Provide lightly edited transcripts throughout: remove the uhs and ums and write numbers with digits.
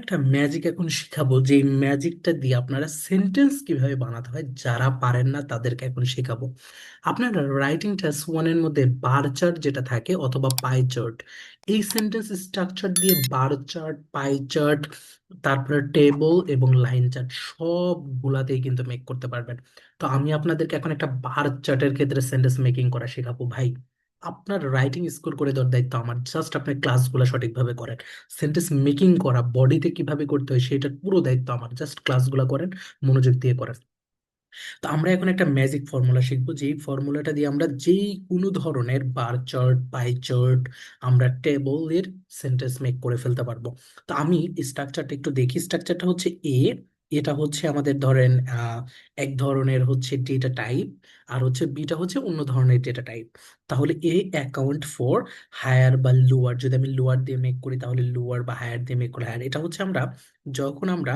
একটা ম্যাজিক এখন শিখাবো, যে ম্যাজিকটা দিয়ে আপনারা সেন্টেন্স কিভাবে বানাতে হয় যারা পারেন না তাদেরকে এখন শেখাবো। আপনারা রাইটিং টাস্ক ওয়ানের মধ্যে বার চার্ট যেটা থাকে অথবা পাই চার্ট, এই সেন্টেন্স স্ট্রাকচার দিয়ে বার চার্ট, পাই চার্ট, তারপরে টেবল এবং লাইন চার্ট সবগুলাতেই কিন্তু মেক করতে পারবেন। তো আমি আপনাদেরকে এখন একটা বার চার্টের ক্ষেত্রে সেন্টেন্স মেকিং করা শেখাবো ভাই। আপনার রাইটিং স্কোর করে দেওয়ার দায়িত্ব আমার, জাস্ট আপনার ক্লাসগুলো সঠিকভাবে করেন। সেন্টেন্স মেকিং করা বডিতে কিভাবে করতে হয় সেটার পুরো দায়িত্ব আমার, জাস্ট ক্লাসগুলো করেন, মনোযোগ দিয়ে করেন। তো আমরা এখন একটা ম্যাজিক ফর্মুলা শিখবো, যেই ফর্মুলাটা দিয়ে আমরা যেই কোনো ধরনের বার চার্ট, পাই চার্ট, আমরা টেবলের সেন্টেন্স মেক করে ফেলতে পারবো। তো আমি স্ট্রাকচারটা একটু দেখি। স্ট্রাকচারটা হচ্ছে এ, এটা হচ্ছে আমাদের ধরেন এক ধরনের হচ্ছে ডেটা টাইপ, আর হচ্ছে বিটা হচ্ছে অন্য ধরনের ডেটা টাইপ। তাহলে এ অ্যাকাউন্ট ফর হায়ার বা লোয়ার, যদি আমি লোয়ার দিয়ে মেক করি তাহলে লোয়ার, বা হায়ার দিয়ে মেক করি হায়ার। এটা হচ্ছে আমরা যখন আমরা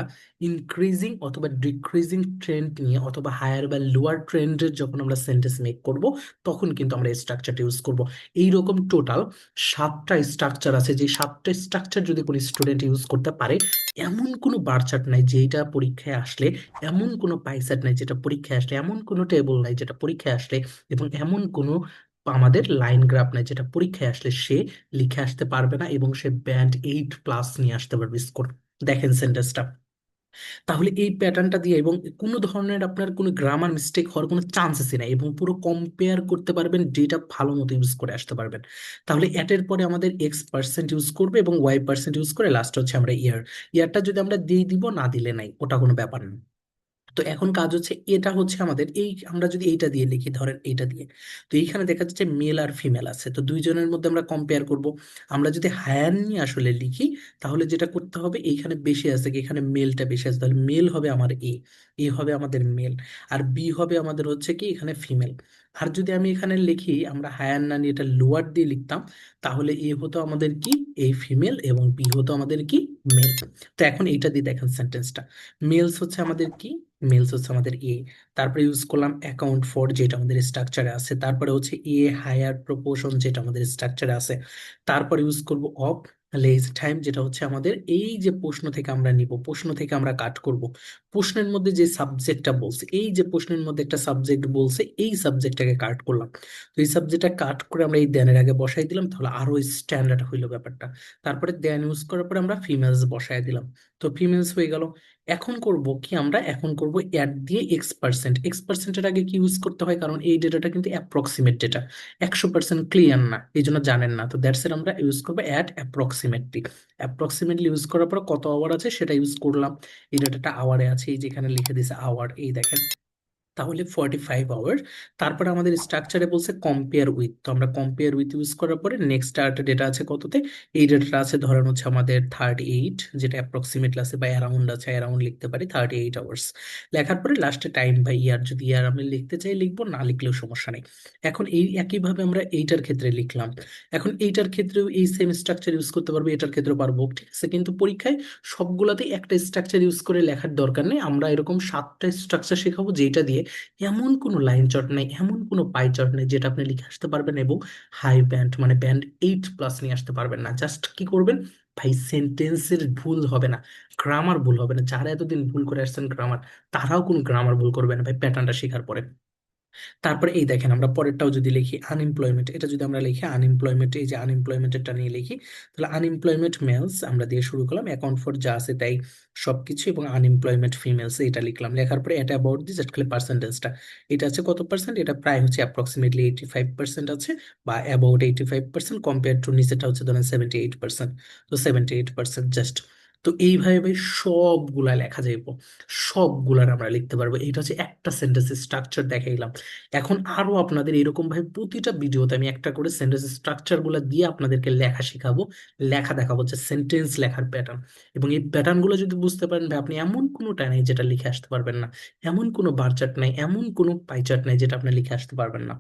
ইনক্রিজিং অথবা ডিক্রিজিং ট্রেন্ড নিয়ে অথবা হায়ার বা লোয়ার ট্রেন্ডের যখন আমরা সেন্টেন্স মেক করব, তখন কিন্তু আমরা এই স্ট্রাকচারটা ইউজ করব। এইরকম টোটাল 7টা স্ট্রাকচার আছে, যে 7টা স্ট্রাকচার যদি কোনো স্টুডেন্ট ইউজ করতে পারে, এমন কোনো বার চার্ট নাই যেটা পরীক্ষায় আসলে, এমন কোনো পাইসেট নাই যেটা পরীক্ষায় আসলে, এমন কোনো টেবল নাই যেটা পরীক্ষায় আসলে, এবং এমন কোনো আমাদের লাইন গ্রাফ নাই যেটা পরীক্ষায় আসলে সে লিখে আসতে পারবে না, এবং সে ব্যান্ড 8+ নিয়ে আসতে পারবে স্কোর। দেখেন সেন্টেন্সটা। তাহলে এই প্যাটার্নটা দিয়ে এবং কোনো ধরনের আপনার কোনো গ্রামার মিস্টেক হওয়ার কোনো চান্সেসই নাই, এবং পুরো কম্পেয়ার করতে পারবেন, ডেটা ভালো মতো ইউজ করে আসতে পারবেন। তাহলে এটের পরে আমাদের X% ইউজ করবে এবং Y% ইউজ করে লাস্ট হচ্ছে আমরা ইয়ারটা যদি আমরা দিয়ে দিব, না দিলে নাই, ওটা কোনো ব্যাপার না। তো এখন কাজ হচ্ছে, এটা হচ্ছে আমাদের এই, আমরা যদি এইটা দিয়ে লিখি, ধরেন এইটা দিয়ে, তো এইখানে দেখা যাচ্ছে মেল আর ফিমেল আছে, তো দুইজনের মধ্যে আমরা কম্পেয়ার করব। আমরা যদি হায়ার নিয়ে আসলে লিখি, তাহলে যেটা করতে হবে, এইখানে বেশি আছে কি, এখানে মেলটা বেশি আছে, তাহলে মেল হবে আমার এ হবে আমাদের মেল, আর বি হবে আমাদের হচ্ছে কি এখানে ফিমেল। আর যদি আমি এখানে লিখি, আমরা হায়ার না নিয়ে এটা লোয়ার দিয়ে লিখতাম, তাহলে এ হতো আমাদের কি, এই ফিমেল, এবং বি হতো আমাদের কি, মেল। তো এখন এইটা দিয়ে দেখেন সেন্টেন্সটা, মেলস হচ্ছে আমাদের কি, মেলস হচ্ছে আমাদের তারপরে ইউজ করলাম অ্যাকাউন্ট ফর যেটা আমাদের স্ট্রাকচারে আছে, তারপরে হচ্ছে হায়ার প্রপোর্শন যেটা আমাদের স্ট্রাকচারে আছে, তারপরে ইউজ করব অফ লেজ টাইম, যেটা হচ্ছে আমাদের এই যে প্রশ্ন থেকে আমরা নিব, প্রশ্ন থেকে আমরা কাট করব, প্রশ্নের মধ্যে যে সাবজেক্টটা বলছে, এই যে প্রশ্নের মধ্যে একটা সাবজেক্ট বলছে, এই সাবজেক্টটাকে কাট করলাম। তো এই সাবজেক্টটা কাট করে আমরা এই দেনের আগে বসাই দিলাম, তাহলে আরো স্ট্যান্ডার্ড হইলো ব্যাপারটা। তারপরে দেন ইউজ করার পরে আমরা ফিমেলস বসাই দিলাম, তো ফিমেলস হয়ে গেল। এখন করব কি, আমরা এখন করব অ্যাড দিয়ে X%। X%-এর আগে কি ইউজ করতে হয়, কারণ এই ডেটাটা কিন্তু অ্যাপ্রক্সিমেট ডেটা, 100% ক্লিয়ার না, এই জন্য জানেন না, তো দ্যাটস এর আমরা ইউজ করবো অ্যাড অ্যাপ্রক্সিমেটলি। অ্যাপ্রক্সিমেটলি ইউজ করার পর কত আওয়ার আছে সেটা ইউজ করলাম। এই ডেটাটা আওয়ারে আছে, এই যেখানে লিখে দিছে আওয়ার, এই দেখেন, তাহলে 45 আওয়ার। তারপরে আমাদের স্ট্রাকচারে বলছে কম্পেয়ার উইথ, তো আমরা কম্পেয়ার উইথ ইউজ করার পরে নেক্সট একটা ডেটা আছে কততে, এই ডেটাটা আছে ধরেন হচ্ছে আমাদের 38, যেটা অ্যাপ্রক্সিমেটলি আছে বা অ্যারাউন্ড আছে, অ্যারাউন্ড লিখতে পারি 38 আওয়ার্স। লেখার পরে লাস্টে টাইম বা ইয়ার, যদি ইয়ার আমি লিখতে চাই লিখবো, না লিখলেও সমস্যা নেই। এখন এই একইভাবে আমরা এইটার ক্ষেত্রে লিখলাম। এখন এইটার ক্ষেত্রেও এই সেম স্ট্রাকচার ইউজ করতে পারবো, এটার ক্ষেত্রেও পারবো, ঠিক আছে, কিন্তু পরীক্ষায় সবগুলাতেই একটা স্ট্রাকচার ইউজ করে লেখার দরকার নেই। আমরা এরকম 7টা স্ট্রাকচার শেখাবো, যেটা দিয়ে এমন কোনো লাইন চট নেই, এমন কোনো পাই চট নেই যেটা আপনি লিখে আসতে পারবেন এবং হাই ব্যান্ড মানে ব্যান্ড 8+ নিয়ে আসতে পারবেন না। জাস্ট কি করবেন ভাই, সেন্টেন্সের ভুল হবে না, গ্রামার ভুল হবে না। যারা এতদিন ভুল করে আসছেন গ্রামার, তারাও কোনো গ্রামার ভুল করবে না ভাই, প্যাটার্নটা শেখার পরে। তারপরে এই দেখেন, আমরা পরেরটাও যদি লিখি আনএমপ্লয়মেন্ট, এটা যদি আমরা লিখি আনএমপ্লয়মেন্ট, এই যে আনএমপ্লয়মেন্টটা নিয়ে লিখি, তাহলে আনএমপ্লয়মেন্ট মেলস আমরা দিয়ে শুরু করলাম, অ্যাকাউন্ট ফর যা আছে তাই সবকিছু, এবং আনএমপ্লয়মেন্ট ফিমেলস এটা লিখলাম। লেখার পরে এটা অ্যাবাউট দিস, জাস্ট খালি পার্সেন্টেজটা, এটা আছে কত পার্সেন্ট, এটা প্রায় হচ্ছে অ্যাপ্রক্সিমেটলি 85% আছে, বা অ্যাবাউট 85% কম্পেয়ার টু নিচেটা হচ্ছে ধরেন 78%, তো 78% জাস্ট। তো এইভাবে ভাই সবগুলা লেখা যাইব, সবগুলার আমরা লিখতে পারবো। এটা হচ্ছে একটা সেন্টেন্সের স্ট্রাকচার দেখাইলাম। এখন আরো আপনাদের এরকম ভাবে প্রতিটা ভিডিওতে আমি একটা করে সেন্টেন্স স্ট্রাকচার গুলা দিয়ে আপনাদেরকে লেখা শেখাবো, লেখা দেখাবো, যে সেন্টেন্স লেখার প্যাটার্ন। এবং এই প্যাটার্ন গুলো যদি বুঝতে পারেন ভাই, আপনি এমন কোনোটা নেই যেটা লিখে আসতে পারবেন না, এমন কোনো বার চার্ট নাই, এমন কোনো পাই চার্ট নাই যেটা আপনি লিখে আসতে পারবেন না।